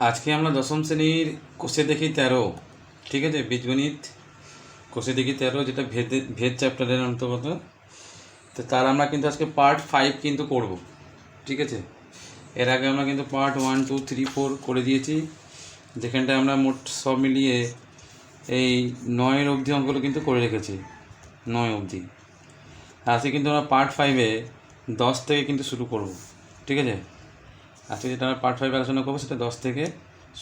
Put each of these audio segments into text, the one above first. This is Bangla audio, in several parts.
আজকে আমরা দশম শ্রেণীর কোষে দেখি 13, ঠিক আছে, বীজগণিত কোষে দেখি 13, যেটা ভেদ চ্যাপ্টারের অন্তর্গত। তো তার আমরা কিন্তু আজকে পার্ট 5 কিন্তু করব, ঠিক আছে। এর আগে আমরা কিন্তু পার্ট 1, 2, 3, 4 করে দিয়েছি, যেখানটায় আমরা মোট সব মিলিয়ে এই 9 অবধি অঙ্কগুলো কিন্তু করে রেখেছি, 9 অবধি। আজকে কিন্তু আমরা পার্ট 5-এ 10 থেকে কিন্তু শুরু করব, ঠিক আছে। আজকে যেটা আমরা পার্ট 5 আলোচনা করবো সেটা 10 থেকে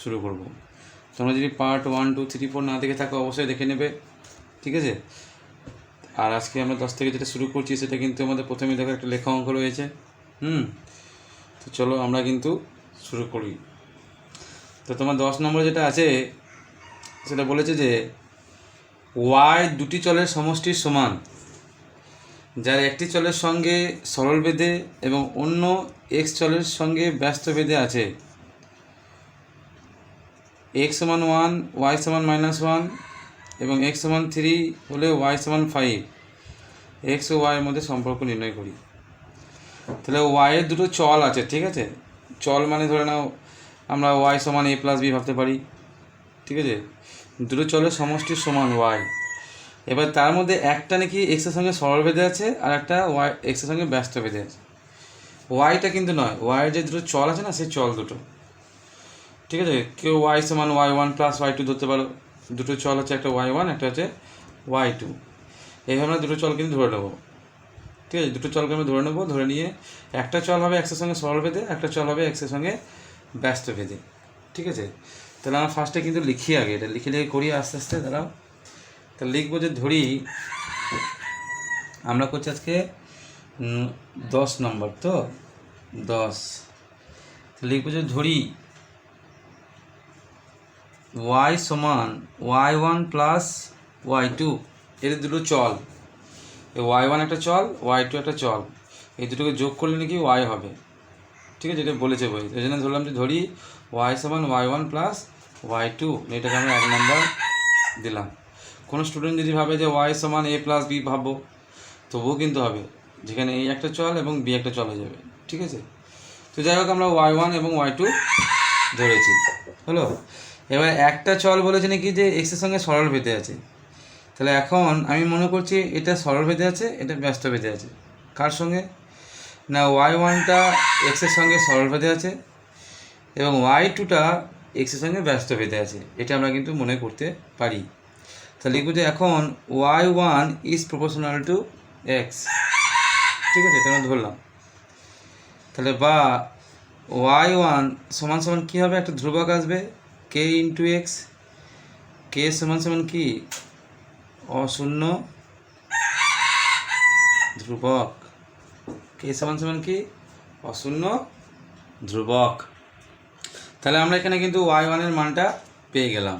শুরু করব। তোমরা যদি পার্ট 1, 2, 3, 4 না দেখে থাকো অবশ্যই দেখে নেবে, ঠিক আছে। আর আজকে আমরা 10 থেকে যেটা শুরু করছি সেটা কিন্তু আমাদের প্রথমে দেখো একটা লেখা অঙ্ক রয়েছে। তো চলো আমরা কিন্তু শুরু করি। তো তোমার 10 নম্বরে যেটা আছে সেটা বলেছে যে ওয়াই দুটি চলের সমষ্টির সমান, যার একটি চলের সঙ্গে সরল বেঁধে এবং অন্য এক্স চলের সঙ্গে ব্যস্ত বেঁধে আছে। এক্স সমান 1, ওয়াই সমান -1 এবং এক্স সমান 3 হলে ওয়াই সমান 5। এক্স ও ওয়াইয়ের মধ্যে সম্পর্ক নির্ণয় করি। তাহলে ওয়াইয়ের দুটো চল আছে, ঠিক আছে। চল মানে ধরে নাও আমরা ওয়াই সমান a + b ভাবতে পারি, ঠিক আছে। দুটো চলের সমষ্টির সমান ওয়াই। এবার তার মধ্যে একটা নাকি এক্সের সঙ্গে সরল বেঁধে আছে আর একটা ওয়াই এক্সের সঙ্গে ব্যস্ত বেঁধে আছে। ওয়াইটা কিন্তু নয়, ওয়াইয়ের যে দুটো চল আছে না সেই চল দুটো, ঠিক আছে। কেউ ওয়াই সমান y1 + y2 ধরতে পারো। দুটো চল হচ্ছে একটা y1, একটা হচ্ছে y2। এইভাবে আমরা দুটো চল কিন্তু ধরে নেবো, ঠিক আছে। দুটো চলকে আমরা ধরে নেবো, ধরে নিয়ে একটা চল হবে এক্সের সঙ্গে সরল বেঁধে, একটা চল হবে এক্সের সঙ্গে ব্যস্ত বেঁধে, ঠিক আছে। তাহলে আমরা ফার্স্টে কিন্তু লিখি, আগে এটা লিখে করি আস্তে আস্তে। দাঁড়াও, তাহলে লিখবো যে ধরি আমরা করছি আজকে 10 নম্বর, তো 10 লিখবো যে ধরি y সমান y1 + y2, এর দুটো চল। এই y1 একটা চল, y2 একটা চল, এই দুটোকে যোগ করলে নাকি y হবে, ঠিক আছে। এটা বলেছে বই, এই জন্য ধরলাম যে ধরি y সমান y1 + y2, এটাকে আমরা 1 নম্বর দিলাম। কোনো স্টুডেন্ট যদি ভাবে যে y সমান a + b ভাববো, তবুও কিন্তু হবে, যেখানে a একটা চল এবং b একটা চল হয়ে যাবে, ঠিক আছে। তো যাই হোক আমরা y1 এবং y2 ধরেছি, হলো। এবার একটা চল বলেছে নাকি যে এক্সের সঙ্গে সরল বেঁধে আছে। তাহলে এখন আমি মনে করছি এটা সরল বেঁধে আছে, এটা ব্যস্ত বেঁধে আছে। কার সঙ্গে? না y1টা এক্সের সঙ্গে সরল বেঁধে আছে এবং y2টা এক্সের সঙ্গে ব্যস্ত বেঁধে আছে, এটা আমরা কিন্তু মনে করতে পারি। তাহলে লিখব যে এখন y1 is proportional two x, ঠিক আছে, এটা আমরা ধরলাম। তাহলে বা y1 সমান সমান কী হবে, একটা ধ্রুবক আসবে k × x, k সমান সমান কি অশূন্য ধ্রুবক, k সমান সমান কি অশূন্য ধ্রুবক। তাহলে আমরা এখানে কিন্তু y1 এর মানটা পেয়ে গেলাম।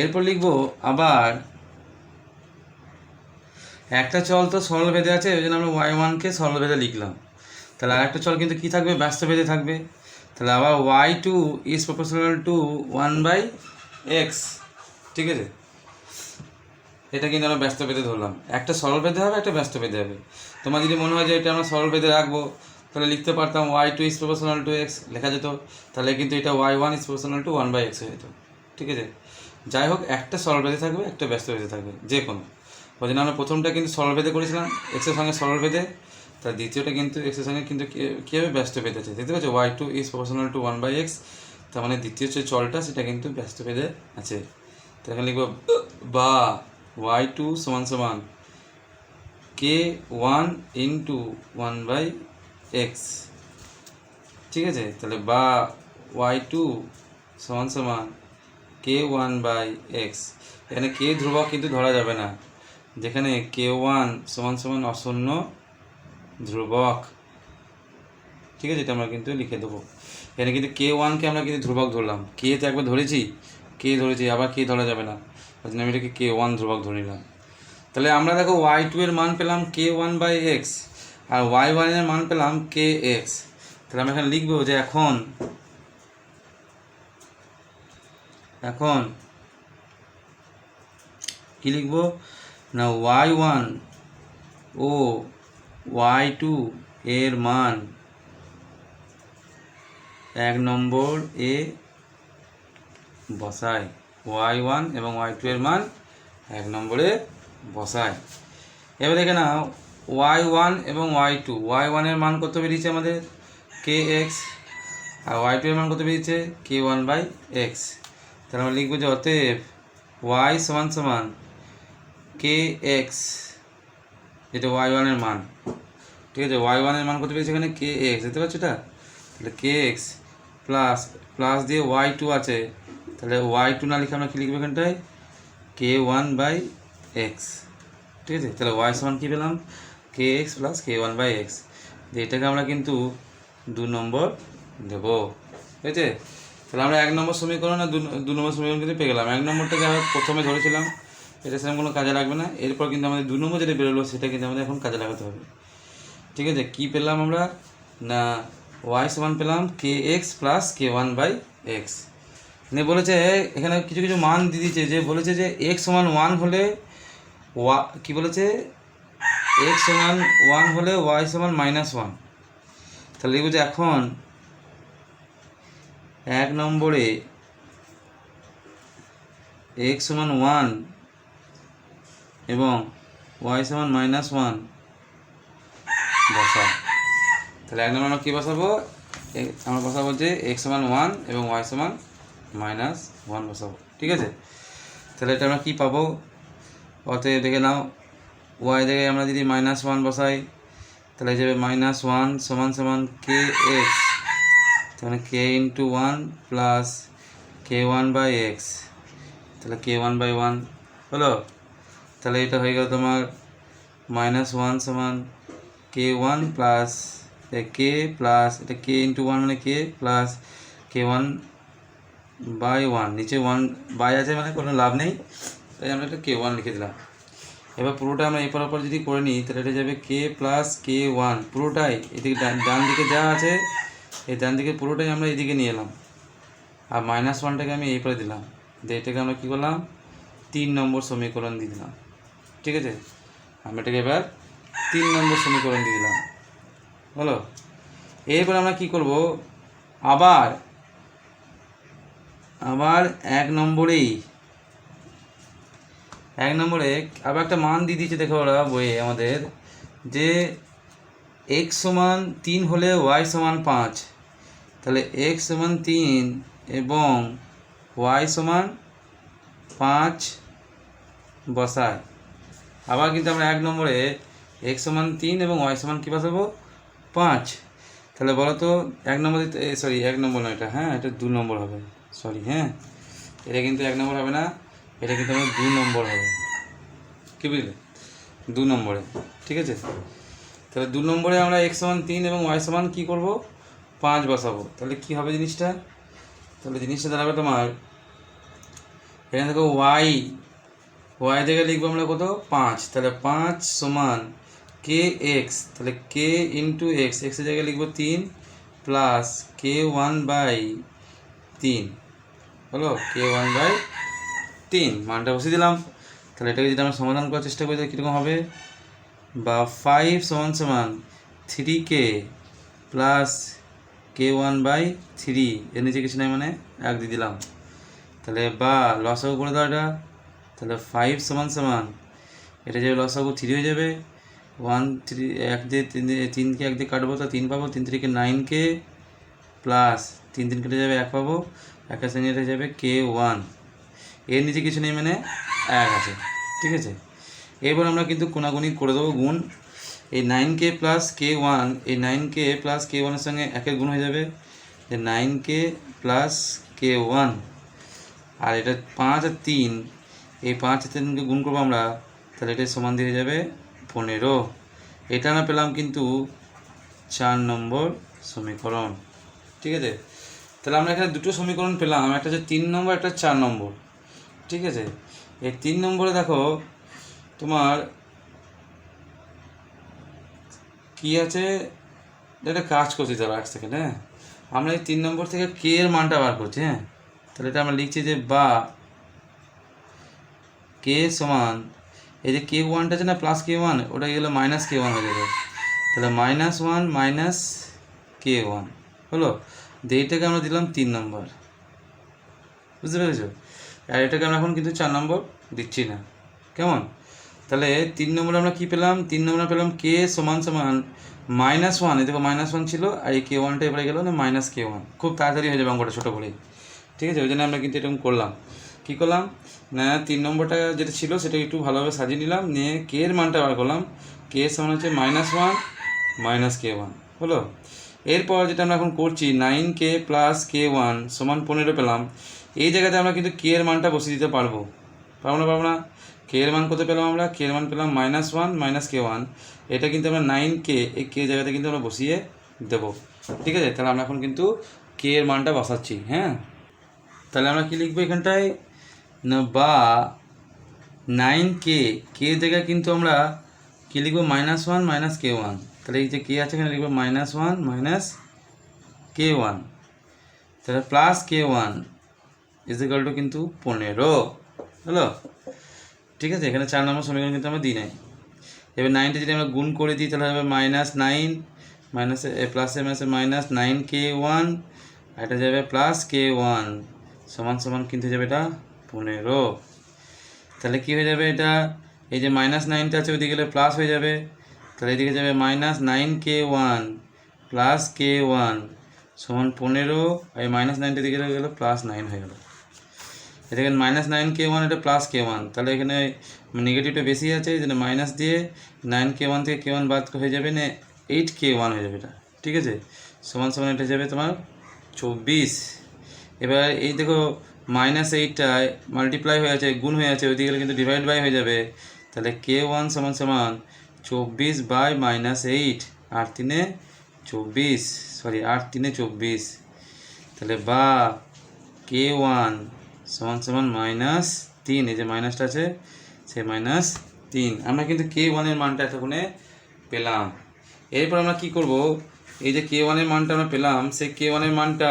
এরপর লিখব আবার একটা চল তো সরল বেঁধে আছে, ওই জন্য আমরা y1কে সরল বেঁধে লিখলাম। তাহলে আরেকটা চল কিন্তু কী থাকবে, ব্যস্ত বেঁধে থাকবে। তাহলে আবার y2 is proportional two 1/x, ঠিক আছে। এটা কিন্তু আমরা ব্যস্ত বেঁধে ধরলাম। একটা সরল বেঁধে হবে, একটা ব্যস্ত বেঁধে হবে। তোমার যদি মনে হয় যে এটা আমরা সরল বেঁধে রাখবো, তাহলে লিখতে পারতাম y2 is proportional two x লেখা যেত। তাহলে কিন্তু এটা y1 is proportional two 1/x হয়ে যেত, ঠিক আছে। যাই হোক, একটা সরল বেঁধে থাকবে, একটা ব্যস্ত বেঁধে থাকবে, যে কোনো। ওই জন্য আমরা প্রথমটা কিন্তু সরল বেঁধে করেছিলাম এক্সের সঙ্গে সরল বেঁধে, তার দ্বিতীয়টা কিন্তু এক্সের সঙ্গে কিন্তু কীভাবে ব্যস্ত বেঁধেছে, দেখতে পাচ্ছি y2 is proportional two 1/x। তার মানে দ্বিতীয় যে চলটা সেটা কিন্তু ব্যস্ত বেঁধে আছে। তাহলে লিখব বা y2 সমান সমান k1 × 1/x, ঠিক আছে। তাহলে বা y2 সমান সমান k1/x। এখানে k ধ্রুবক কিন্তু ধরা যাবে না, যেখানে k1 সমান সমান অশূন্য ধ্রুবক, ঠিক আছে। এটা আমরা কিন্তু লিখে দেবো। এখানে কিন্তু k1কে আমরা কিন্তু ধ্রুবক ধরলাম, কে তো একবার ধরেছি, আবার কে ধরা যাবে না, ওই জন্য আমি এটাকে k1 ধ্রুবক ধরে নিলাম। তাহলে আমরা দেখো y2 এর মান পেলাম k1/x আর y1 এর মান পেলাম kx। তাহলে আমরা এখানে লিখবো যে এখন কি লিখবো না y1 ও y2 এর মান 1 নম্বর এ বসাই, y1 এবং y2 এর মান 1 নম্বরে বসাই। এবার দেখে নাও y1 এবং y2, y1 এর মান কত বেরিয়েছে আমাদের kx, আর y2 এর মান কত বেরিয়েছে k1/x। তাহলে আমরা লিখবো যে অতএব y সমান সমান kx, যেটা y1 এর মান, ঠিক আছে। y1 এর মান কত পেয়েছে এখানে kx, দেখতে পাচ্ছ এটা, তাহলে kx প্লাস প্লাস দিয়ে y2 আছে, তাহলে y2 না লিখে আমরা কী লিখবো এখানটায় k1/x, ঠিক আছে। তাহলে y সমান কী পেলাম kx প্লাস k1/x, এটাকে আমরা কিন্তু 2 নম্বর দেবো, ঠিক আছে। তাহলে আমরা 1 নম্বর সমীকরণ আর 2 নম্বর সমীকরণ কিন্তু পেয়ে গেলাম। 1 নম্বরটাকে আমরা প্রথমে ধরেছিলাম, এটা সেরকম কোনো কাজে লাগবে না। এরপর কিন্তু আমাদের 2 নম্বর যেটা বেরোলো সেটা কিন্তু আমাদের এখন কাজে লাগাতে হবে, ঠিক আছে। কী পেলাম আমরা না y সমান পেলাম kx প্লাস k1/x। নিয়ে বলেছে এখানে কিছু কিছু মান দিয়ে দিয়েছে, যে বলেছে যে x সমান 1 হলে কী বলেছে x সমান 1 হলে y সমান -1। তাহলে লিখব যে এখন 1 নম্বরে x সমান 1 এবং y সমান -1 বসাও। তাহলে 1 নম্বর আমরা কী বসাবো, আমরা বসাবো যে x সমান 1 এবং y সমান -1 বসাবো, ঠিক আছে। তাহলে এটা আমরা কী পাবো, অতএব দেখে নাও y জায়গায় আমরা যদি -1 বসাই তাহলে যাবে -1 সমান সমান kx, তাহলে k × 1 প্লাস k1/x, তাহলে k1/1 হলো। তাহলে এটা হয়ে গেল তোমার -1 সমান k1 প্লাস k প্লাস এটা k × 1 মানে k প্লাস k1/1, নিচে 1 বাই আছে মানে কোনো লাভ নেই, তাই আমরা এটা k1 লিখে দিলাম। এবার পুরোটা আমরা এরপর ওপর যদি করে নিই তাহলে এটা যাবে k প্লাস k1, পুরোটাই এদিকে ডান দিকে যা আছে এই ডান দিকে পুরোটাই আমরা এদিকে নিয়ে এলাম, আর -1টাকে আমি এরপরে দিলাম, দিয়ে এটাকে আমরা কী করলাম 3 নম্বর সমীকরণ দিয়ে দিলাম, ঠিক আছে। আমরা এটাকে এবার 3 নম্বর সমীকরণ দিয়ে দিলাম, হলো। এরপর আমরা কি করব, আবার 1 নম্বরে আবার একটা মান দিয়ে দিয়েছে, দেখো ওরা বইয়ে আমাদের, যে x সমান 3 হলে y সমান 5, তাহলে x সমান 3 এবং y সমান 5 বসায়। আবার কিন্তু আমরা 1 নম্বরে x সমান 3 এবং y সমান কী বসাবো 5, তাহলে বলো তো 1 নম্বর, সরি 1 নম্বর নয় এটা, হ্যাঁ এটা 2 নম্বর হবে, সরি, হ্যাঁ এটা কিন্তু 1 নম্বর হবে না, এটা কিন্তু আমার 2 নম্বর হবে, কী বুঝলে 2 নম্বরে, ঠিক আছে। তাহলে 2 নম্বরে আমরা x সমান 3 এবং y সমান কী করবো 5 বসাবো, তাহলে কী হবে জিনিসটা, তাহলে জিনিসটা দাঁড়াবে তোমার এখানে দেখো y জায়গায় লিখবো আমরা কত 5, তাহলে 5 সমান kx, তাহলে k × x, x এর জায়গায় লিখবো 3 প্লাস k1/3, হলো k1/3 মানটা বসিয়ে দিলাম। তাহলে এটাকে যদি আমরা সমাধান করার চেষ্টা করি তাহলে কীরকম হবে, বা 5 সমান সমান 3k প্লাস k1/3, এর নিচে কিছু নেই মানে 1 দিয়ে দিলাম, তাহলে বা লসাগু করে দাও এটা, তাহলে 5 সমান সমান এটা যাবে লসাগু 3 হয়ে যাবে, 1 3 1 দিয়ে 3কে 1 দিয়ে কাটবো তো 3 পাবো, 3 3 9k প্লাস 3 3 কেটে যাবে 1 পাবো, 1 সঙ্গে এটা যাবে k1, এর নিচে কিছু নেই মানে 1 আছে, ঠিক আছে। এরপর আমরা কিন্তু কোনাগুনি করে দেবো গুণ, এই 9k প্লাস k1, এই 9k প্লাস k1 এর সঙ্গে 1 গুণ হয়ে যাবে, যে 9k প্লাস k1, আর এটা 5 আর 3, এই 5 আর 3কে গুণ করবো আমরা, তাহলে এটা সমান দিয়ে যাবে 15, এটা আমরা পেলাম কিন্তু 4 নম্বর সমীকরণ, ঠিক আছে। তাহলে আমরা এখানে দুটো সমীকরণ পেলাম, একটা হচ্ছে 3 নম্বর, একটা 4 নম্বর, ঠিক আছে। এই 3 নম্বরে দেখো তোমার কি আছে, এটা কাজ করছি, তাহলে 1 সেকেন্ড, হ্যাঁ আমরা এই 3 নম্বর থেকে k এর মানটা বার করছি, হ্যাঁ তাহলে এটা আমরা লিখছি যে বা k সমান এই যে k1টা আছে না প্লাস k1, ওটা গেলে -k1 হয়ে যাবে, তাহলে -1 - k1 হলো, এইটাকে আমরা দিলাম 3 নম্বর, বুঝতে পেরেছো? আর এটাকে আমরা এখন কিন্তু 4 নম্বর দিচ্ছি না, কেমন? তাহলে 3 নম্বরে আমরা কী পেলাম? 3 নম্বরে পেলাম কে সমান সমান -1, এই দেখো -1 ছিল, আর এই K1টা এবারে গেল না -K1। খুব তাড়াতাড়ি হয়ে যাবে অঙ্কটা ছোটো করেই, ঠিক আছে? ওই জন্য আমরা কিন্তু এরকম করলাম। কী করলাম না, 3 নম্বরটা যেটা ছিল সেটা একটু ভালোভাবে সাজিয়ে নিলাম, নিয়ে কে এর মানটা বার করলাম। কে সমান হচ্ছে -1 -K1 হলো। এরপর যেটা আমরা এখন করছি 9K + K1 সমান 15 পেলাম। এই জায়গাতে আমরা কিন্তু কে এর মানটা বসিয়ে দিতে পারবো না? কে এর মান কত পেলাম আমরা? কে এর মান পেলাম -1 K1। এটা কিন্তু আমরা 9K এই কে জায়গাতে কিন্তু আমরা বসিয়ে দেবো, ঠিক আছে? তাহলে আমরা এখন কিন্তু কে এর মানটা বসাচ্ছি, হ্যাঁ। তাহলে আমরা কি লিখবো এখানটায় না, বা 9K কে জায়গায় কিন্তু আমরা কি লিখবো? -1 K1। তাহলে এই যে কে আছে এখানে লিখবো -1 K1, তাহলে +K1 = কিন্তু 15 হলো, ঠিক আছে? এখানে 4 নম্বর সমীকরণ কিন্তু আমরা দিই নাই। এবার 9টা যদি আমরা গুণ করে দিই তাহলে হবে -9 প্লাসে মাইনাসে -9K1, আর এটা যাবে +K1 সমান কিন্তু হয়ে যাবে এটা 15। তাহলে কী হয়ে যাবে এটা? এই যে -9টা আছে ওইদিকে গেলে প্লাস হয়ে যাবে, তাহলে এদিকে যাবে -9K1 +K1 সমান 15, আর এই -9টা দিকে গেলে +9 হয়ে গেল। এদিকে -9K1 এটা +K1, তাহলে এখানে নেগেটিভটা বেশি আছে, এই জন্য মাইনাস দিয়ে 9K1 থেকে K1 বাদ হয়ে যাবে না 8K1 হয়ে যাবে এটা, ঠিক আছে? সমান এটা যাবে তোমার 24। এবার এই দেখো -8টায় মাল্টিপ্লাই হয়ে আছে, গুণ হয়ে আছে, ওইদিকে কিন্তু ডিভাইড বাই হয়ে যাবে। তাহলে K1 সমান 24/-8, 8 3 24, তাহলে বা K1 সমান -3, এই যে মাইনাসটা আছে সেই -3। আমরা কিন্তু K1 এর মানটা এতক্ষণে পেলাম। এরপর আমরা কি করব, এই যে K1 এর মানটা আমরা পেলাম, সেই K1 এর মানটা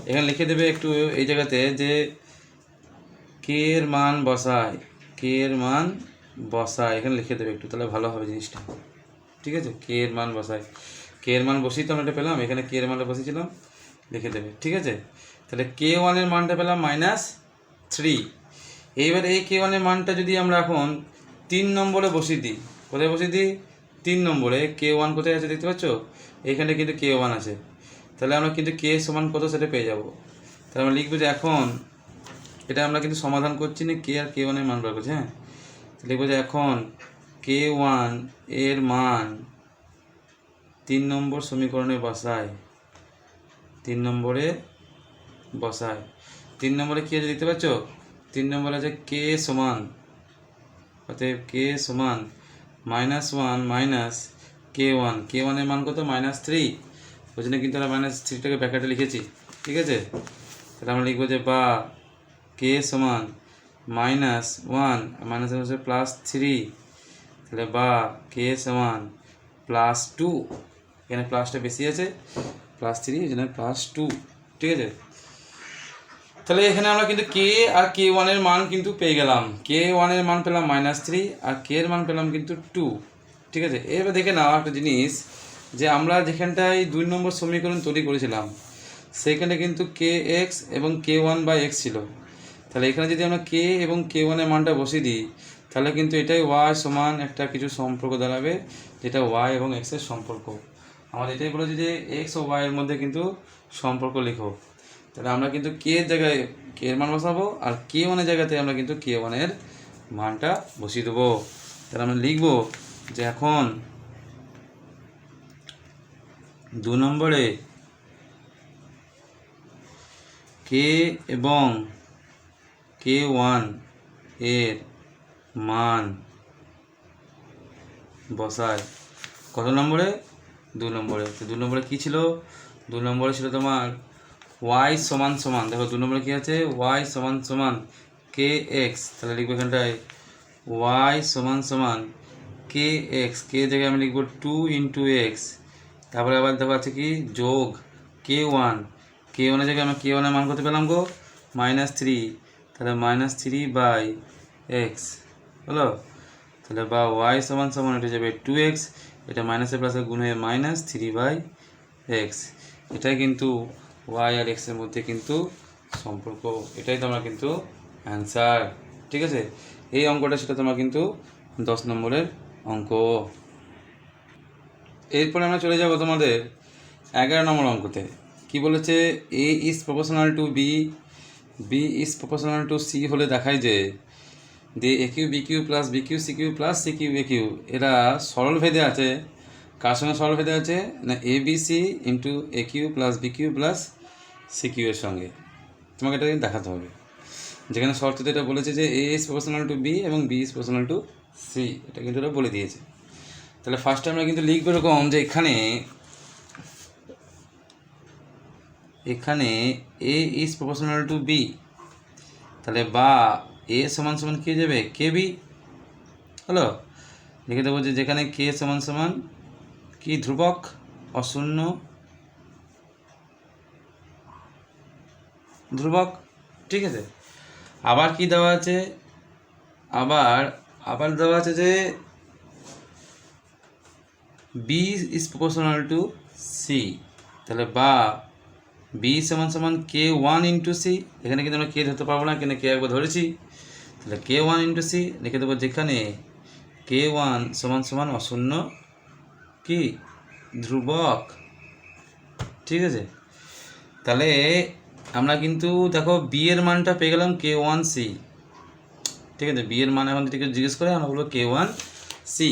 এখানে লিখে দেবে একটু এই জায়গাতে, যে কে এর মান বসায় এখানে লিখে দেবে একটু, তাহলে ভালো হবে জিনিসটা, ঠিক আছে? কে এর মান বসিয়ে তো আমরা এটা পেলাম, এখানে কে এর মানটা বসিয়েছিলাম, লিখে দেবে, ঠিক আছে? তাহলে K1 এর মানটা পেলাম -3। এইবার এই K1 এর মানটা যদি আমরা এখন 3 নম্বরে বসিয়ে দিই, কোথায় বসিয়ে দিই? 3 নম্বরে। K1 কোথায় আছে দেখতে পাচ্ছ? এখানে কিন্তু K1 আছে, তাহলে আমরা কিন্তু কে সমান কত সেটা পেয়ে যাব। তাহলে আমরা লিখবো যে এখন এটা আমরা কিন্তু সমাধান করছি না, কে আর K1 এর মান বার করছি, হ্যাঁ। লিখবো যে এখন K1 এর মান 3 নম্বর সমীকরণে বসায়। 3 নম্বরে কী আছে দেখতে পাচ্ছ? 3 নম্বরে আছে কে সমান, অতএব কে সমান -1 K1। K1 এর মান কত? -3, ওই জন্য কিন্তু আমরা -3টাকে ব্র্যাকেটে লিখেছি, ঠিক আছে? তাহলে আমরা লিখবো যে বা কে সমান -1 হচ্ছে +3, তাহলে বা কে সমান +2, এখানে প্লাসটা বেশি আছে, +3 এই জন্য +2, ঠিক আছে? তাহলে এখানে আমরা কিন্তু কে আর K1 এর মান কিন্তু পেয়ে গেলাম। K1 এর মান পেলাম -3 আর কে এর মান পেলাম কিন্তু 2, ঠিক আছে? এবার দেখে নাও একটা জিনিস, যে আমরা যেখানটায় 2 নম্বর সমীকরণ তৈরি করেছিলাম সেখানে কিন্তু Kx এবং K1/x ছিল। তাহলে এখানে যদি আমরা কে এবং K1 এর মানটা বসিয়ে দিই তাহলে কিন্তু এটাই y সমান একটা কিছু সম্পর্ক দাঁড়াবে, যেটা y এবং x এর সম্পর্ক। আমাদের এটাই বলেছে যে x ও y এর মধ্যে কিন্তু সম্পর্ক লেখো। তাহলে আমরা কিন্তু কে এর জায়গায় কে এর মান বসাবো, আর K1 এর জায়গাতে আমরা কিন্তু K1 এর মানটা বসিয়ে দেবো। তাহলে আমরা লিখবো যে এখন 2 নম্বরে কে এবং K1 এর মান বসায়। কত নম্বরে? 2 নম্বরে। তো 2 নম্বরে কী ছিল? 2 নম্বরে ছিল তোমার y সমান, দেখো 2 নম্বরে কী আছে? y সমান kx। তাহলে লিখবো এখানটায় y সমান kx, কে জায়গায় আমি লিখবো 2 × x। তারপরে আবার দেখো আছে কি যোগ K1 এর জায়গায় আমরা K1 এর মান করতে পেলাম গো -3, তাহলে -3/x হলো। তাহলে বা y সমান এটা যাবে 2x, এটা মাইনাসে প্লাসে গুণ হয়ে -3/x। এটাই কিন্তু y আর x এর মধ্যে কিন্তু সম্পর্ক, এটাই তোমার কিন্তু অ্যান্সার। ঠিক আছে, এই অঙ্কটা সেটা তোমার কিন্তু 10 নম্বরের অঙ্ক। এরপরে আমরা চলে যাব তোমাদের 11 নম্বর অঙ্কতে। কি বলেছে, A is proportional to B, B is proportional to C হলে দেখায় যে দিয়ে A cube B cube plus B cube C cube plus C cube A cube এরা সরল ভেদে আছে। কার সঙ্গে সরল ভেদে আছে না, A B C into A cube plus B cube plus C cube এর সঙ্গে। তোমাকে এটা দেখাতে হবে, যেখানে শর্ততে এটা বলেছে যে A is proportional to B এবং B is proportional to C, এটা কিন্তু এটা বলে দিয়েছে। তাহলে ফার্স্টে আমরা কিন্তু লিখবো এরকম যে এখানে এ ইজ প্রপোর্শনাল টু বি, তাহলে বা এ সমান সমান কী হয়ে যাবে, কে বি। হলো, লিখে দেবো যে যেখানে কে সমান সমান কি ধ্রুবক অশূন্য ধ্রুবক। ঠিক আছে, আবার কি দেওয়া আছে, আবার দেওয়া আছে যে B is proportional to C, তাহলে বা বি সমান সমান কে ওয়ান ইন্টু সি। এখানে কিন্তু আমরা কে ধরতে পারবো না, কিন্তু কে একবার ধরেছি, তাহলে কে ওয়ান ইন্টু সি লিখে দেবো যেখানে কে ওয়ান সমান সমান অশূন্য কি ধ্রুবক। ঠিক আছে, তাহলে আমরা কিন্তু দেখো বি এর মানটা পেয়ে গেলাম কে ওয়ান সি। ঠিক আছে, বি এর মান এখন থেকে জিজ্ঞেস করে আমরা বলবো কে ওয়ান সি।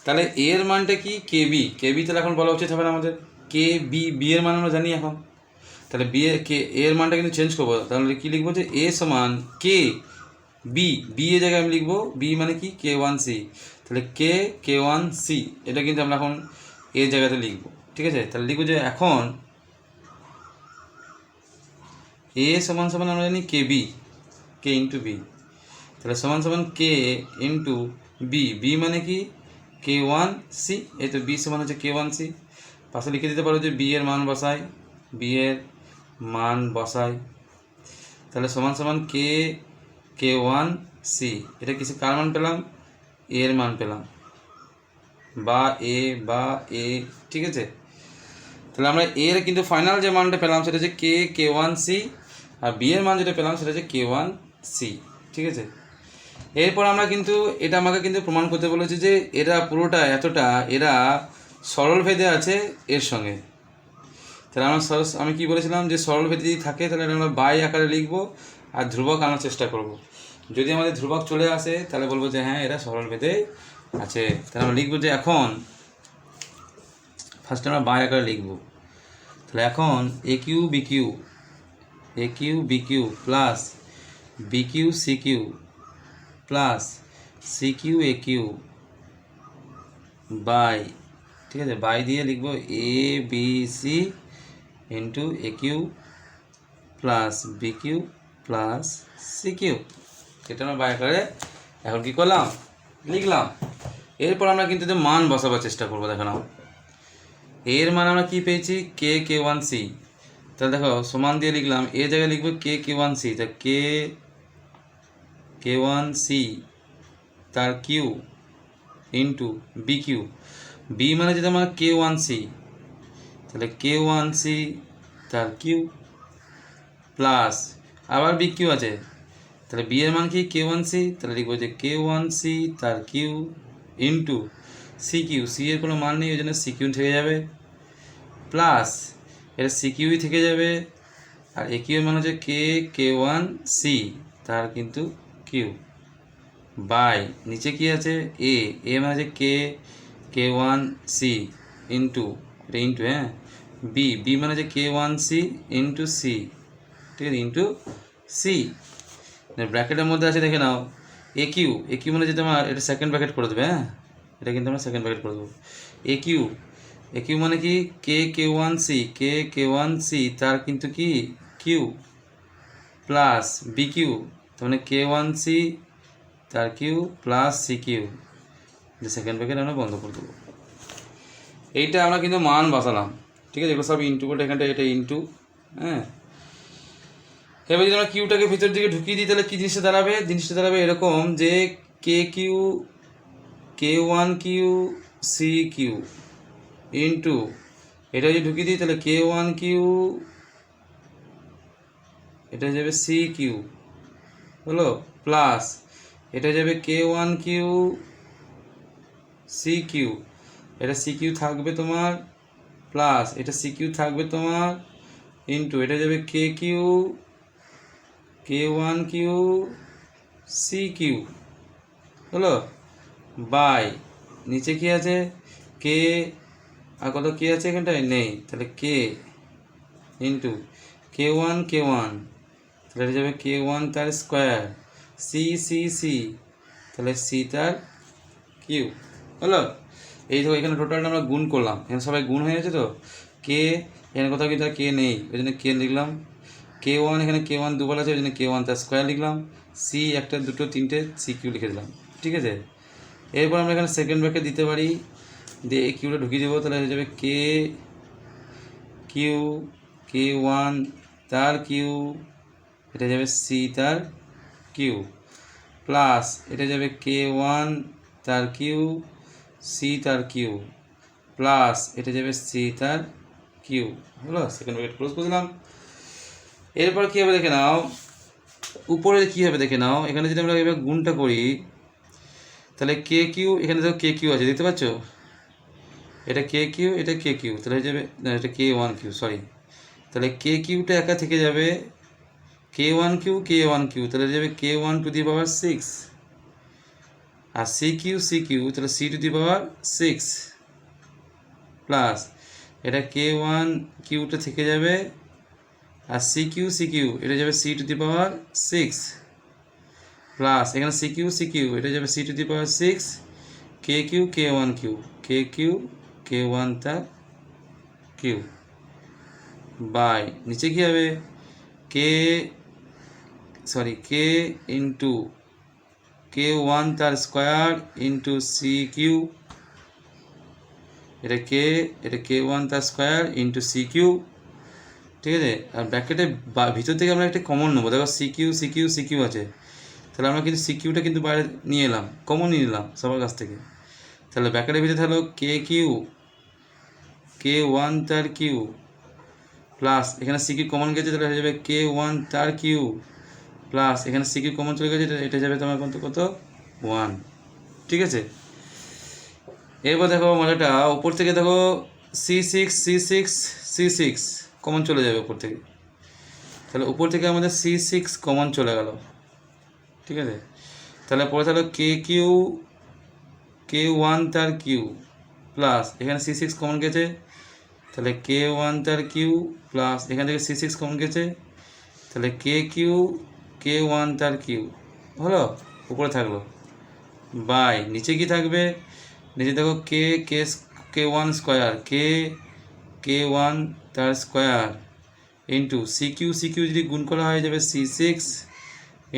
তাহলে এর মানটা কি কে বি, তাহলে এখন বলা উচিত হবে না আমাদের কে বি, বি এর মান আমরা জানি এখন। তাহলে বি এর এর মানটা কিন্তু চেঞ্জ করবো, তাহলে কি লিখবো যে এ সমান কে বি, বি এর জায়গায় আমি লিখবো বি মানে কি কে ওয়ান সি, তাহলে কে ওয়ান সি এটা কিন্তু আমরা এখন এর জায়গাতে লিখবো। ঠিক আছে, তাহলে লিখবো যে এখন এ সমান সমান আমরা জানি কে বি, কে ইন্টু বি, তাহলে সমান সমান কে ইন্টু বি, বি মানে কি কে ওয়ান সি, এই তো বি সমান হচ্ছে কে ওয়ান সি। পাশে লিখে দিতে পারো যে বি এর মান বসাই, বি এর মান বসাই, তাহলে সমান সমান কে ওয়ান সি, এটা কিসে কার মান পেলাম, এর মান পেলাম, বা এ। ঠিক আছে, তাহলে আমরা এর কিন্তু ফাইনাল যে মানটা পেলাম সেটা হচ্ছে কে ওয়ান সি, আর বি এর মান যেটা পেলাম সেটা হচ্ছে কে ওয়ান সি। ঠিক আছে, এরপর আমরা কিন্তু এটা আমাকে কিন্তু প্রমাণ করতে বলেছে যে এরা পুরোটা এতটা এরা সরল ভেদে আছে এর সঙ্গে। তাহলে আমি কি বলেছিলাম যে সরল ভেদে যদি থাকে তাহলে আমরা বাই আকারে লিখবো আর ধ্রুবক আনার চেষ্টা করব। যদি আমাদের ধ্রুবক চলে আসে তাহলে বলবো যে হ্যাঁ এরা সরল ভেদে আছে। তাহলে আমরা লিখবো যে এখন ফার্স্টে আমরা বাই আকারে লিখবো। তাহলে এখন A cube B cube plus B cube C cube plus C cube A cube by, ঠিক আছে, বাই দিয়ে লিখবো A B C into A cube plus B cube plus C Q, এটা আমরা বাই আকারে এখন কী করলাম লিখলাম। এরপর আমরা কিন্তু মান বসাবার চেষ্টা করবো। দেখো নাও এর মান আমরা কি পেয়েছি কে ওয়ান সি, তাহলে দেখো সমান দিয়ে লিখলাম এর জায়গায় লিখবো কে ওয়ান সি, তা কে ওয়ান সি তার q into B q, B মানে যেটা আমার কে ওয়ান সি, তাহলে কে ওয়ান সি তার কিউ প্লাস আবার বি কিউ আছে, তাহলে বি এর মান কি কে ওয়ান সি, তাহলে লিখবো যে কে ওয়ান সি তার q into C q, C এর কোনো মান নেই ওই জন্য সি কিউ থেকে যাবে, প্লাস এটা সি কিউই থেকে যাবে, আর এ কিউ মানে হচ্ছে কে ওয়ান সি তার কিন্তু কিউ বাই নিচে কি আছে এ মানে হচ্ছে কে ওয়ান সি ইন্টু এটা ইন্টু হ্যাঁ বি মানে হচ্ছে কে ওয়ান সি ইন্টু সি, ঠিক আছে, ইন্টু সি। ব্র্যাকেটের মধ্যে আছে দেখে নাও এ কিউ মানে যে তোমার এটা সেকেন্ড ব্র্যাকেট করে দেবে, হ্যাঁ এটা কিন্তু আমরা সেকেন্ড ব্র্যাকেট করে দেবো। এ কিউ মানে কি কে ওয়ান সি তার কিন্তু কি কিউ প্লাস বি কিউ, তার মানে কে ওয়ান সি তার কিউ প্লাস সি কিউ, যে সেকেন্ড ব্র্যাকেট আমরা বন্ধ করে দেবো। এইটা আমরা কিন্তু মান বসালাম। ঠিক আছে, এগুলো সব ইন্টু করে এখানটা এটা ইন্টু, হ্যাঁ। এবার যদি আমরা কিউটাকে ভিতর দিকে ঢুকিয়ে দিই তাহলে কী জিনিসটা দাঁড়াবে এরকম যে কে one cube C cube into এটা যদি ঢুকিয়ে দিই তাহলে কে ওয়ান কিউ এটা যাবে সি কিউ হলো, প্লাস এটা যাবে K1 কিউ সি কিউ, এটা সি কিউ থাকবে তোমার, প্লাস এটা সি কিউ থাকবে তোমার, ইন্টু এটা যাবে K1 কিউ সি কিউ হলো, বাই নিচে কি আছে কে, আর কত কে আছে এখানটায় নেই, তাহলে কে ইন্টু K1 তাহলে এটা যাবে K1 তার স্কোয়ার, সি তাহলে সি তার কিউ হলো। এই দেখো এখানে টোটালটা আমরা গুণ করলাম, এখানে সবাই গুণ হয়ে গেছে তো, কে এখানে কোথাও কিন্তু কে নেই ওই জন্য কে লিখলাম, K1 এখানে K1 দুবার আছে ওই জন্য K1 তার স্কোয়ার লিখলাম, সি একটা দুটো তিনটে সি কিউ লিখে দিলাম, ঠিক আছে। এরপর আমরা এখানে সেকেন্ড ব্র্যাকেট দিতে পারি, দিয়ে এই কিউটা ঢুকিয়ে দেবো, তাহলে হয়ে যাবে K1 তার কিউ, এটা যাবে সি তার কিউ, প্লাস এটা যাবে K1 তার কিউ সি তার কিউ, প্লাস এটা যাবে সি তার কিউ হলো। সেকেন্ড ব্র্যাকেট ক্লোজ করে দিলাম। এরপর কী হবে দেখে নাও, উপরে কী হবে দেখে নাও, এখানে যদি আমরা এবার গুণটা করি তাহলে কে কিউ, এখানে দেখো কে কিউ আছে দেখতে পাচ্ছ, এটা কে কিউ এটা কে কিউ, তাহলে হয়ে যাবে না এটা K1 কিউ সরি, তাহলে কে কিউটা একা থেকে যাবে K1 কিউ তাহলে যাবে K1 টু দি পাওয়ার 6, আর সি কিউ তাহলে C to the power 6, plus এটা K1 কিউটা থেকে যাবে, আর সি কিউ এটা যাবে C to the power 6, plus এখানে সি কিউ এটা যাবে C to the power 6, K1 K1 তার কিউ, বাই নিচে কী হবে কে ইন্টু K1 তার স্কোয়ার ইন্টু সি কিউ, এটা K1 তার স্কোয়ার ইন্টু সি কিউ, ঠিক আছে। আর ব্র্যাকেটের ভিতর থেকে আমরা একটা কমন নেবো, দেখো সি কিউ আছে, তাহলে আমরা কিন্তু সি কিউটা কিন্তু বাইরে নিয়ে এলাম, কমন নিয়ে নিলাম সবার কাছ থেকে, তাহলে ব্র্যাকেটের ভিতরে থাকলো K1 তার কিউ, প্লাস এখানে সি কিউ কমন গেছে তাহলে হয়ে যাবে K1 তার কিউ, প্লাস এখানে সি কিউ কমন চলে গেছে, এটা যাবে তোমার কত 1, ঠিক আছে। এরপর দেখো মজাটা, উপর থেকে দেখো C6 কমন চলে যাবে উপর থেকে, তাহলে উপর থেকে আমাদের C6 কমন চলে গেল, ঠিক আছে। তাহলে পরে তাহলে K1 তার কিউ, প্লাস এখানে C6 কমন গেছে, তাহলে K1 তার কিউ, প্লাস এখান থেকে C6 কমন গেছে, তাহলে K1 তার কিউ হলো, উপরে থাকলো, বাই নিচে কি থাকবে, নিচে দেখো K1 স্কোয়ার K1 তার স্কোয়ার ইন্টু সি কিউ যদি গুণ করা হয়ে যাবে C6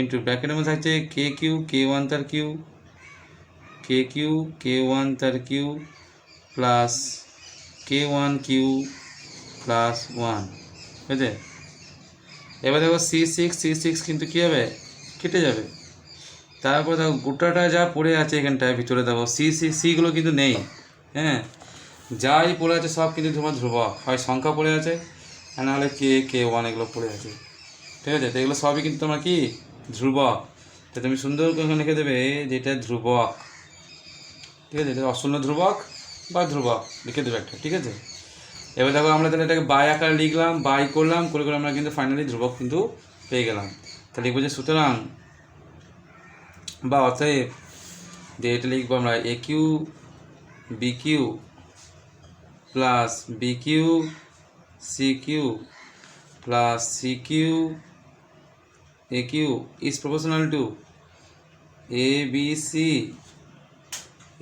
ইন্টু ব্র্যাকেটের মধ্যে থাকছে K1 তার কিউ K1 তার q plus K1 Q plus 1, বুঝলে। এবার দেখো C6 কিন্তু কী হবে, কেটে যাবে। তারপর দেখো গোটাটা যা পড়ে আছে এখানটায় ভিতরে দেখো সিগুলো কিন্তু নেই, হ্যাঁ, যাই পড়ে আছে সব কিন্তু তোমার ধ্রুবক, হয় সংখ্যা পড়ে আছে আর নাহলে K1 এগুলো পড়ে আছে, ঠিক আছে। তো এগুলো সবই কিন্তু তোমার কি ধ্রুবক, তো তুমি সুন্দর করে লিখে দেবে যেটা ধ্রুবক, ঠিক আছে, এটা অশূন্য ধ্রুবক বা ধ্রুবক লিখে দেবে একটা, ঠিক আছে। এবার দেখো আমরা তাহলে এটাকে বাই আকারে লিখলাম, বাই করলাম, করে আমরা কিন্তু ফাইনালি ধ্রুবক কিন্তু পেয়ে গেলাম। তাহলে লিখবো যে সুতরাং বা অতএব, দিয়ে এটা লিখবো আমরা AQ BQ plus BQ CQ plus CQ AQ is proportional to ABC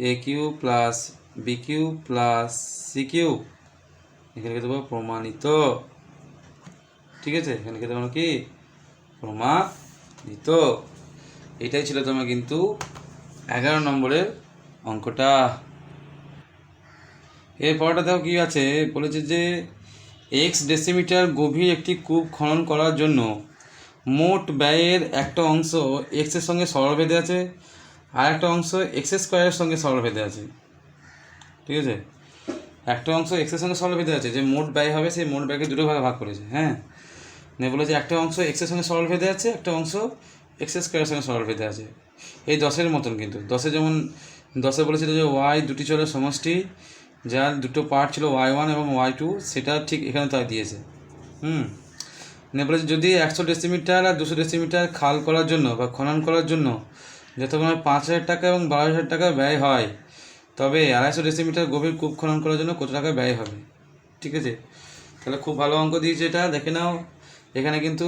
AQ plus BQ plus CQ, এখানে লিখে দেবো প্রমাণিত, ঠিক আছে, এখানে লিখে দেবো কি প্রমাণিত। এটাই ছিল তোমার কিন্তু 11 নম্বরের অঙ্কটা। এরপরটা দেখো কী আছে, বলেছে যে x ডেসিমিটার গভীর একটি কূপ খনন করার জন্য মোট ব্যয়ের একটা অংশ এক্সের সঙ্গে সরল ভেদে আছে, আর একটা অংশ এক্স স্কোয়ারের সঙ্গে সরল ভেদে আছে, ঠিক আছে। একটা অংশ এক্সের সঙ্গে সরল ভেদে আছে, যে মোট ব্যয় হবে সেই মোট ব্যয়কে দুটো ভাগে ভাগ করেছে, হ্যাঁ। নিয়ে বলেছে একটা অংশ এক্সের সঙ্গে সরল ভেদে আছে, একটা অংশ এক্স স্কোয়ারের সঙ্গে সরল ভেদে আছে। এই 10-এর মতন, কিন্তু 10-এ যেমন 10-এ বলেছিল যে ওয়াই দুটি চলের সমষ্টি যার দুটো পার্ট ছিল y1 এবং y2, সেটা ঠিক এখানে তাই দিয়েছে। নিয়ে বলেছে যদি 100 ডেসিমিটার আর 200 ডেসিমিটার খাল করার জন্য বা খনন করার জন্য যতক্ষণ 5,000 টাকা এবং 12,000 টাকা ব্যয় হয়, তবে 250 ডেসিমিটার গভীর কূপ খনন করার জন্য কত টাকা ব্যয় হবে। ঠিক আছে, তাহলে খুব ভালো অঙ্ক দিয়েছে এটা, দেখে নাও। এখানে কিন্তু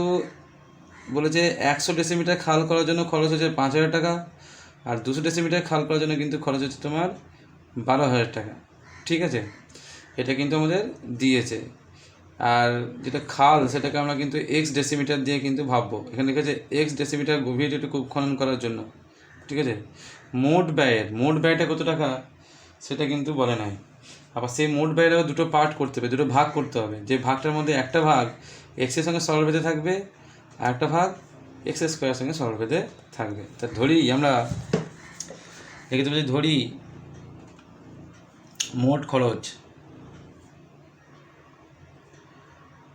বলেছে 100 ডেসিমিটার খাল করার জন্য খরচ হচ্ছে 5,000 টাকা, আর 200 ডেসিমিটার খাল করার জন্য কিন্তু খরচ হচ্ছে তোমার 12,000 টাকা। ঠিক আছে, এটা কিন্তু আমাদের দিয়েছে। আর যেটা খাল সেটাকে আমরা কিন্তু এক্স ডেসিমিটার দিয়ে কিন্তু ভাববো। এখানে লিখেছে এক্স ডেসিমিটার গভীর একটু কূপ খনন করার জন্য। ঠিক আছে, মোট ব্যয়টা কত টাকা সেটা কিন্তু বলে নাই। আবার সেই মোট ব্যয়েরও দুটো পার্ট করতে হবে, দুটো ভাগ করতে হবে। যে ভাগটার মধ্যে একটা ভাগ এক্সের সঙ্গে সরল ভেদে থাকবে, আর একটা ভাগ এক্স স্কোয়ারের সঙ্গে সরল ভেদে থাকবে। তা ধরি আমরা এক্ষেত্রে বলছি, ধরি মোট খরচ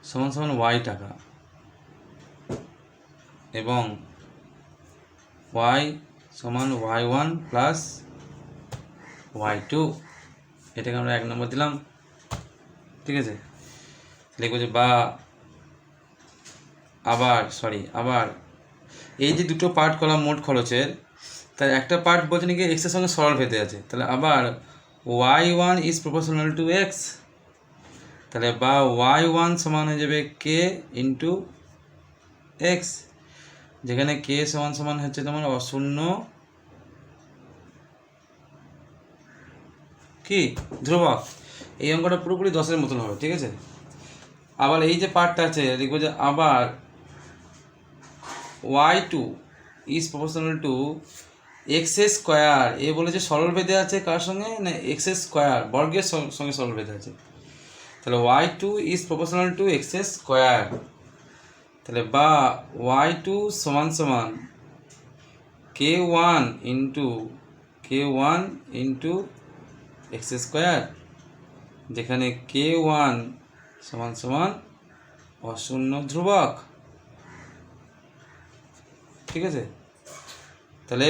সমান সমান ওয়াই টাকা এবং ওয়াই সমান y1 প্লাস y2, এটাকে আমরা 1 নম্বর দিলাম। ঠিক আছে, লিখবো যে বা আবার এই যে দুটো পার্ট করলাম মোট খরচের, তার একটা পার্ট বলছে নাকি এক্সের সঙ্গে সরল ভেদে আছে, তাহলে আবার y1 is proportional to x, তাহলে বা y1 সমান হয়ে যাবে কে ইন্টু এক্স, যেখানে কে সমান সমান হচ্ছে তোমার অশূন্য কি ধ্রুবক। এই অঙ্কটা পুরোপুরি 10-এর মতন হবে। ঠিক আছে, আবার এই যে পার্টটা আছে লিখবো যে আবার y2 is proportional to x square. এ বলেছে সরল ভেদে আছে কার সঙ্গে না এক্স স্কোয়ার বর্গের সঙ্গে সরল ভেদে আছে, তাহলে y2 is proportional to x square, তাহলে বা y2 সমান সমান k1 ইন্টু এক্স স্কোয়ার, যেখানে k1 সমান সমান অশূন্য ধ্রুবক। ঠিক আছে, তাহলে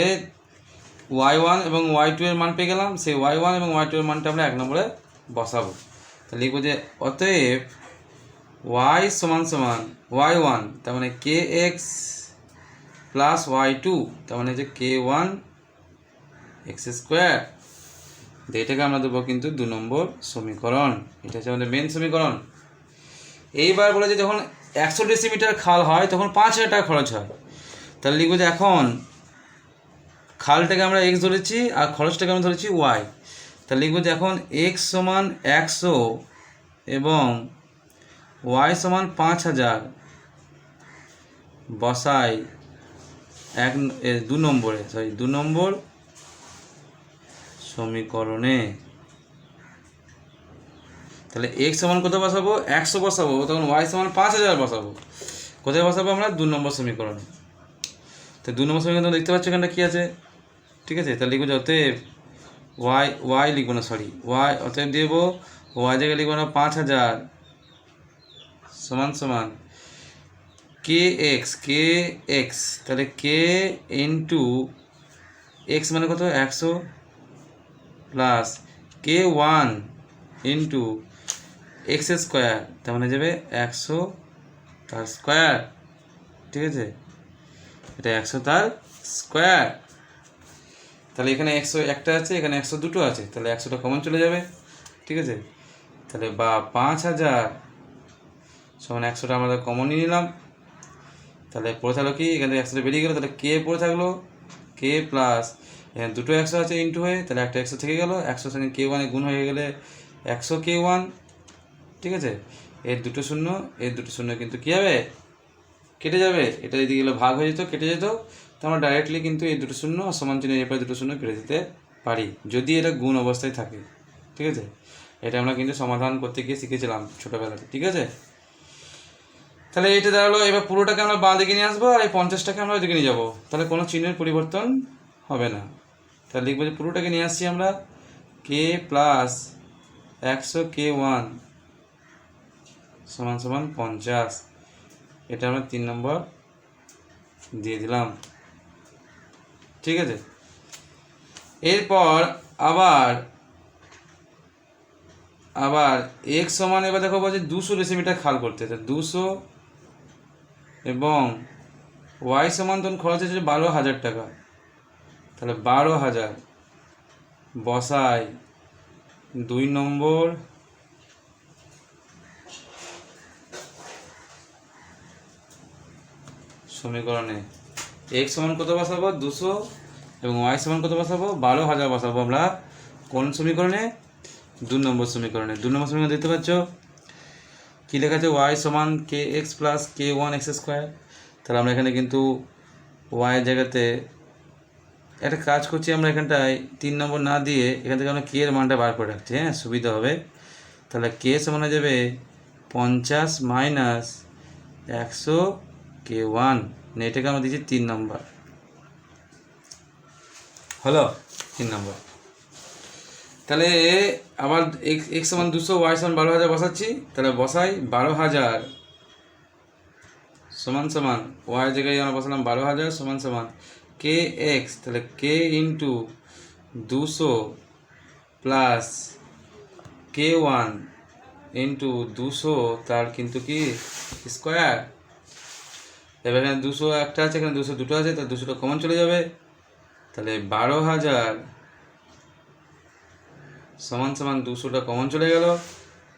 y1 এবং y2 এর মান পেয়ে গেলাম। সেই y1 এবং y2 এর মানটা আমরা 1 নম্বরে বসাবো। তাহলে লিখবো যে অতএব y সমান সমান y1 তার মানে kx প্লাস y2 তার মানে যে k1 এক্স স্কোয়ার। এটাকে আমরা দেবো কিন্তু 2 নম্বর সমীকরণ। এটা হচ্ছে আমাদের মেন সমীকরণ। এইবার বলে যে যখন 100 ডেসিমিটার খাল হয় তখন 5,000 টাকা খরচ হয়। তাহলে লিখবো যে এখন খালটাকে আমরা এক্স ধরেছি আর খরচটাকে আমরা ধরেছি ওয়াই। তাহলে লিখবো যে এখন এক্স সমান 100 এবং ওয়াই সমান 5,000 বসাই 2 নম্বর সমীকরণে। তাহলে এক্স সমান কত বসাবো 100 বসাবো, তখন ওয়াই সমান 5,000 বসাবো। কোথায় বসাবো আমরা 2 নম্বর সমীকরণে। তো 2 নম্বর সমীকরণ দেখতে পাচ্ছ এখানটা কী আছে। ঠিক আছে, তাহলে লিখবো যে অতএব ওয়াই লিখবো না ওয়াই অতএব দেবো ওয়াই জায়গায় লিখবো না 5,000 সমান কে এক্স, তাহলে কে ইন্টু এক্স মানে কত 100 plus k1 into x square, তার মানে যাবে 100 তার স্কোয়ার। ঠিক আছে, এটা 100 তার স্কোয়ার। তাহলে এখানে 100 একটা আছে, এখানে 100 দুটো আছে, তাহলে 100টা কমন চলে যাবে। ঠিক আছে, তাহলে বা 5,000 সমান 100টা আমরা কমন নিয়ে নিলাম। তাহলে পড়ে থাকলো কি, এখান থেকে 100টা বেরিয়ে গেলো, তাহলে কে পড়ে থাকলো কে প্লাস এখানে দুটো 100 আছে ইন্টু হয়ে, তাহলে একটা 100 থেকে গেলো, 100 সঙ্গে k1 গুণ হয়ে গেলে 100 k1। ঠিক আছে, এর দুটো শূন্য কিন্তু কী হবে কেটে যাবে, এটা যদি গেলে ভাগ হয়ে যেত কেটে যেত। তো আমরা ডাইরেক্টলি কিন্তু এই দুটো শূন্য সমান চিহ্নের এরপরে দুটো শূন্য কেটে দিতে পারি যদি এটা গুণ অবস্থায় থাকে। ঠিক আছে, এটা আমরা কিন্তু সমাধান করতে গিয়ে শিখেছিলাম ছোটোবেলাতে। ঠিক আছে, তাহলে এটা দাঁড়ালো। এবার পুরোটাকে আমরা বাঁ দিকে নিয়ে আসবো আর এই 50টাকে আমরা ওইদিকে নিয়ে যাবো, তাহলে কোনো চিহ্নের পরিবর্তন হবে না। তাহলে লিখবো যে পুরোটাকে নিয়ে আসছি আমরা কে প্লাস 100 k1 সমান 50। এটা আমরা 3 নম্বর দিয়ে দিলাম। ঠিক আছে, এরপর আবার x সমান, এবার দেখো বলছে 200 ডেসিমিটার খাল করতে, 200 এবং y সমান তখন খরচ হচ্ছে 12,000 টাকা। তাহলে 12,000 বসাই 2 নম্বর সমীকরণে। x সমান কত বসাবো 200 এবং y সমান কত বসাবো 12,000 বসাবো আমরা কোন সমীকরণে? 2 নম্বর সমীকরণে। 2 নম্বর সমীকরণ দেখতে পাচ্ছ কী লেখা আছে? y সমান kx প্লাস k1x স্কোয়ার। তাহলে আমরা এখানে কিন্তু y এর জায়গাতে একটা কাজ করছি, আমরা এখানটায় 3 নম্বর না দিয়ে এখান থেকে আমরা k এর মানটা বার করে রাখছি, হ্যাঁ, সুবিধা হবে। তাহলে k সমান হয়ে যাবে 50 মাইনাস 100 k1, এটাকে আমরা দিচ্ছি 3 নম্বর। হলো 3 নম্বর। তাহলে আবার x সমান 200, y সমান 12,000 বসাচ্ছি। তাহলে বসাই 12,000 সমান সমান y জায়গায় আমরা বসালাম 12,000 সমান সমান kx, তাহলে k into 200 plus k1 into 200 তার কিন্তু কি স্কোয়ার। এবার এখানে 200 একটা আছে, এখানে 200 দুটো আছে, তাহলে 200টা কমন চলে যাবে। তাহলে 12,000 সমান সমান 200টা কমন চলে গেল।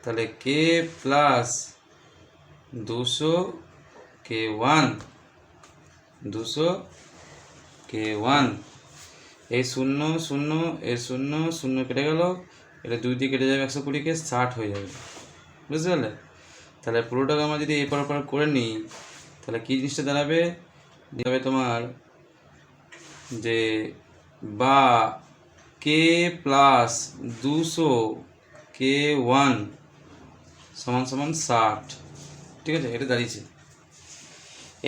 তাহলে k প্লাস 200 k1, 200 k1, এই 0 0 এই 0 0 কেটে গেল, এটা 2 দিয়ে কেটে যাবে, 120কে 60 হয়ে যাবে। বুঝতে পারলে? তাহলে পুরোটাকে আমরা যদি এপার ওপার করে নিই তাহলে কী জিনিসটা দাঁড়াবে? তোমার যে বা k প্লাস 200 k1 সমান সমান 60। ঠিক আছে, এটা দাঁড়িয়েছে।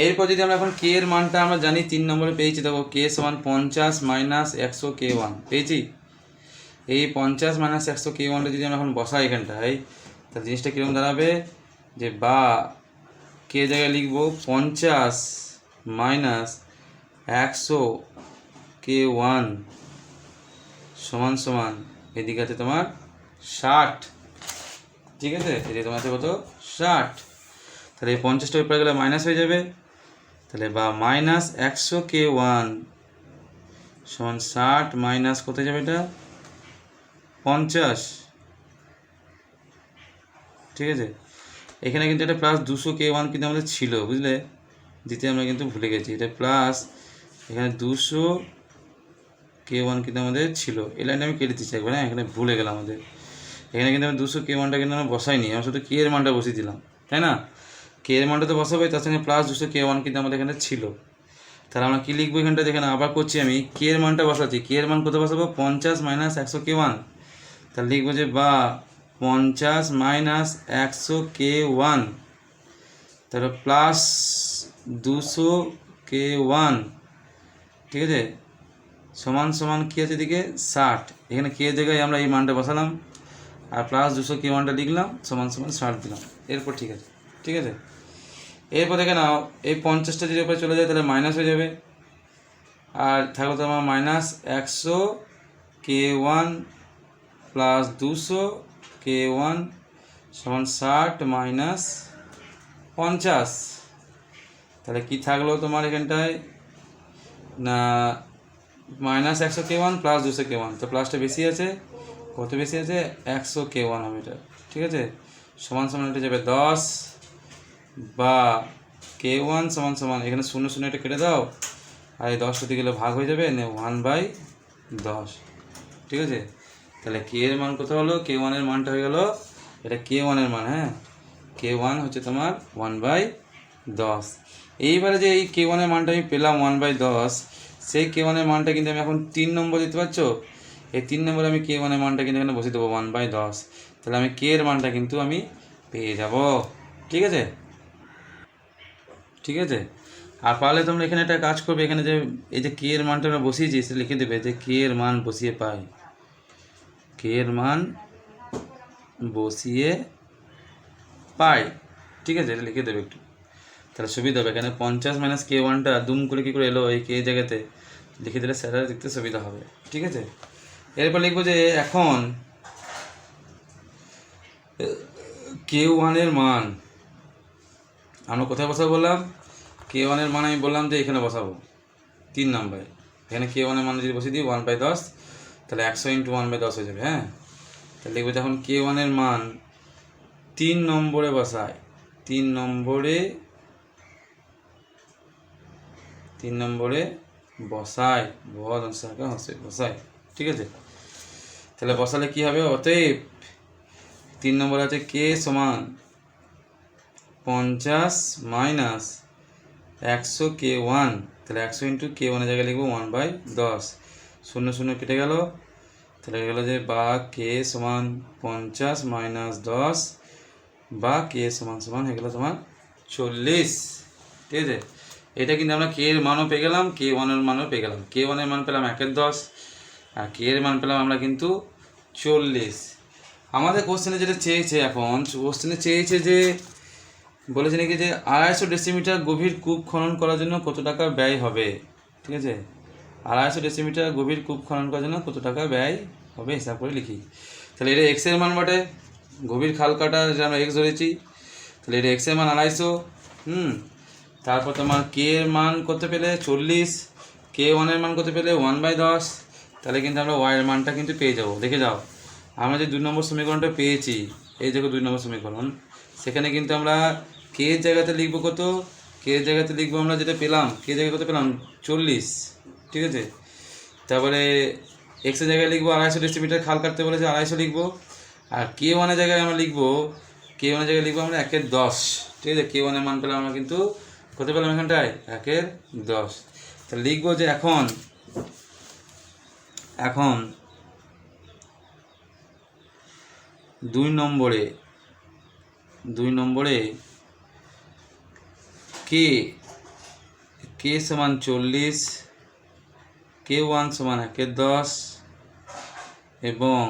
এরপর যদি আমরা এখন k এর মানটা আমরা জানি 3 নম্বরে পেয়েছি, দেখো k সমান 50 মাইনাস 100 k1 পেয়েছি। এই 50 মাইনাস 100 k1টা যদি আমরা এখন বসাই এখানটায়, তাহলে জিনিসটা কীরকম দাঁড়াবে? যে বা k জায়গায় লিখবো 50 মাইনাস 100 k1 সমান সমান এদিকে আছে তোমার 60। ঠিক আছে, এদিকে তোমার আছে কত? 60। তাহলে এই 50টা উপরে গেলে মাইনাস হয়ে যাবে। তাহলে বা মাইনাস 100 k1 সমান 60 মাইনাস কোথায় যাবে? এটা 50। ঠিক আছে, এখানে কিন্তু এটা প্লাস 200 k1 কিন্তু আমাদের ছিল, বুঝলে, দিতে আমরা কিন্তু ভুলে গেছি। এটা প্লাস এখানে 200 k1 কিন্তু আমাদের ছিল। এই লাইনটা আমি কেটে দিচ্ছি একবার, হ্যাঁ, এখানে ভুলে গেলাম আমাদের। এখানে কিন্তু আমি 200 k1টা কিন্তু আমরা বসাইনি, আমরা শুধু k এর মানটা বসিয়ে দিলাম, তাই না? k এর মানটা তো বসাবোই, তার সঙ্গে প্লাস 200 k1 কিন্তু আমাদের এখানে ছিল। তাহলে আমরা কী লিখবো এখানটা? এখানে আবার করছি আমি, k এর মানটা বসাচ্ছি। k এর মান কত বসাবো? 50 মাইনাস 100 k1। তাহলে লিখবো যে বা 50 মাইনাস 100 k1, তারপর প্লাস 200 k1। ঠিক আছে, সমান সমান কী আছে এদিকে? 60। এখানে k জায়গায় আমরা এই মানটা বসালাম আর প্লাস 200 k1টা লিখলাম, সমান সমান 60 দিলাম। এরপর ঠিক আছে, ঠিক আছে। এরপর দেখে নাও, এই 50টা যদি উপরে চলে যায় তাহলে মাইনাস হয়ে যাবে, আর থাকলো তো আমার মাইনাস 100 k1 প্লাস 200 k1 সমান 60 মাইনাস 50। তাহলে কি থাকলো তোমার এখানটায়? না, মাইনাস 100 k1 প্লাস 200 k1, তো প্লাসটা বেশি আছে। কত বেশি আছে? 100 k1 হবে এটা। ঠিক আছে, সমান সমান এটা যাবে 10 বা k1 সমান সমান এখানে 0 0 এটা কেটে দাও, আর এই 10 দিকে গেলে ভাগ হয়ে যাবে, 1/10। ঠিক আছে, তাহলে k এর মান কত হলো? k1 এর মানটা হয়ে গেল, এটা k1 এর মান, হ্যাঁ, k1 হচ্ছে তোমার 1/10। এইবারে যে এই k1 এর মানটা আমি পেলাম 1/10, সেই k1 এর মানটা কিন্তু আমি এখন 3 নম্বর দিতে পারছো। এই 3 নম্বরে আমি k1 এর মানটা কিন্তু এখানে বসিয়ে দেবো 1/10। তাহলে আমি k এর মানটা কিন্তু আমি পেয়ে যাব। ঠিক আছে, ঠিক আছে। আর পারলে তোমরা এখানে একটা কাজ করবে, এখানে যে এই যে k এর মানটা আমরা বসিয়েছি সেটা লিখে দেবে যে k এর মান বসিয়ে পাই, k এর মান বসিয়ে পাই। ঠিক আছে, এটা লিখে দেবে একটু। তাহলে সুবিধা হবে। এখানে 50 মাইনাস কে ওয়ানটা দুম করে কী করে এলো এই কে জায়গাতে লিখে দিলে স্যারের দেখতে সুবিধা হবে। ঠিক আছে, এরপর লিখবো যে এখন কে ওয়ানের মান আমরা কোথায় বসাবো বললাম, কে ওয়ানের মান আমি বললাম যে এখানে বসাবো 3 নম্বরে। এখানে কে ওয়ানের মান যদি বসিয়ে দিই 1/10, তাহলে 100 × 1/10 হয়ে যাবে। হ্যাঁ, তাহলে লিখবো যখন কে ওয়ানের মান 3 নম্বরে বসায়, 3 নম্বরে বসায় বসায়। ঠিক আছে, তাহলে বসালে কি হবে, অতএব 3 নম্বরে আছে কে সমান 50 মাইনাস 100 কে ওয়ান, তাহলে 100 × কে ওয়ানের জায়গায় লিখবো 1/10, 0 0 কেটে গেল, তাহলে গেল যে বা কে সমান 50 মাইনাস 10 বা কে সমান হয়ে গেল তোমার 40। ঠিক আছে, এটা কিন্তু আমরা কে এর মানও পেয়ে গেলাম, কে ওয়ানের মানও পেয়ে গেলাম। কে ওয়ানের মান পেলাম 1/10 আর কে এর মান পেলাম আমরা কিন্তু 40। আমাদের কোশ্চেনে যেটা চেয়েছে, এখন কোশ্চেনে চেয়েছে যে বলেছে নাকি যে 250 ডেসিমিটার গভীর কূপ খনন করার জন্য কত টাকা ব্যয় হবে। ঠিক আছে, 250 ডেসিমিটার গভীর কূপ খনন করার জন্য কত টাকা ব্যয় হবে হিসাব করে লিখি। তাহলে এটা এক্সের মান বটে, গভীর খাল কাটা যেটা আমরা এক্স ধরেছি, তাহলে এটা এক্সের মান 250। তারপর তোমার কে এর মান কত পেলে 40, কে ওয়ানের মান কত পেলে 1/10, তাহলে কিন্তু আমরা ওয়াই এর মানটা কিন্তু পেয়ে যাবো। দেখে যাও, আমরা যে 2 নম্বর সমীকরণটা পেয়েছি, এই দেখো 2 নম্বর সমীকরণ, সেখানে কিন্তু আমরা কে এর জায়গাতে লিখবো কত, কে এর জায়গাতে লিখবো আমরা যেটা পেলাম, কে জায়গায় কত পেলাম 40। ঠিক আছে, তারপরে এক্সের জায়গায় লিখবো 250 ডেসিমিটার খাল কাটতে বলেছে 250 লিখবো, আর কে ওয়ানের জায়গায় আমরা লিখবো, কে ওয়ানের জায়গায় লিখবো আমরা 1/10। ঠিক আছে, কে ওয়ানের মান পেলাম আমরা কিন্তু কত পেলাম এখানটায় 1/10। তাহলে লিখবো যে এখন 2 নম্বরে কে সমান 40, কে ওয়ান সমান 1/10 এবং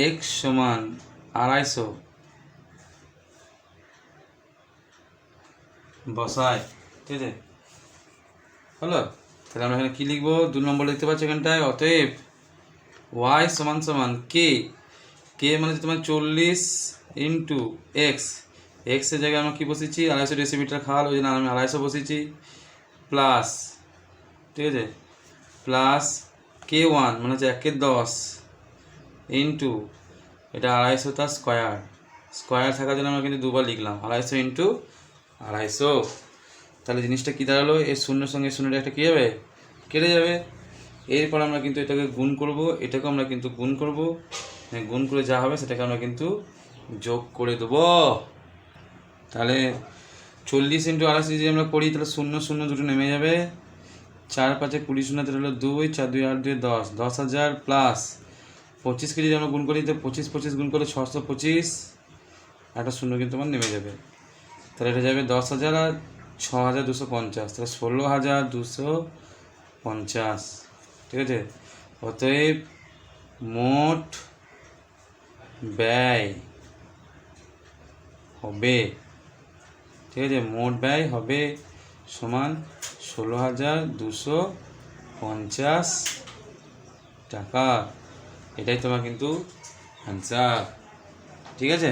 এক্স সমান 250 বসায়। ঠিক আছে, হলো। তাহলে আমরা এখানে কী লিখবো, 2 নম্বর লিখতে পারছি এখানটায়, অতএব ওয়াই সমান কে মানে তোমার 40 × এক্স, এক্সের জায়গায় আমরা কী বসেছি 250 ডেসিমিটার খাল, ওই জন্য আমি 250 বসেছি, প্লাস, ঠিক আছে, প্লাস কে ওয়ান মানে হচ্ছে 1/10 ইন্টু এটা 250 তার স্কোয়ার থাকার জন্য আমরা কিন্তু দুবার লিখলাম 250 × 250। তাহলে জিনিসটা কী দাঁড়ালো, এর শূন্যর সঙ্গে শূন্যটা একটা কী যাবে, কেটে যাবে। এরপর আমরা কিন্তু এটাকে গুণ করব, এটাকে আমরা কিন্তু গুণ করব, গুণ করে যা হবে সেটাকে আমরা কিন্তু যোগ করে দেবো। তাহলে 40 × 250 যদি আমরা করি, তাহলে 0 0 দুটো নেমে যাবে, 4 5 20 0, তাহলে হলো 2, 4 2 8 2 10, 10,000 প্লাস 25কে যদি আমরা গুণ করি, তো 25 গুণ করলে 625, একটা শূন্য কিন্তু আমার নেমে যাবে। তাহলে এটা যাবে 10,000 আর 6,250, তাহলে 16,250। ঠিক আছে, অতএব মোট ব্যয় হবে, ঠিক আছে, মোট ব্যয় হবে সমান 16,250 টাকা। এটাই তোমার কিন্তু অ্যান্সার। ঠিক আছে।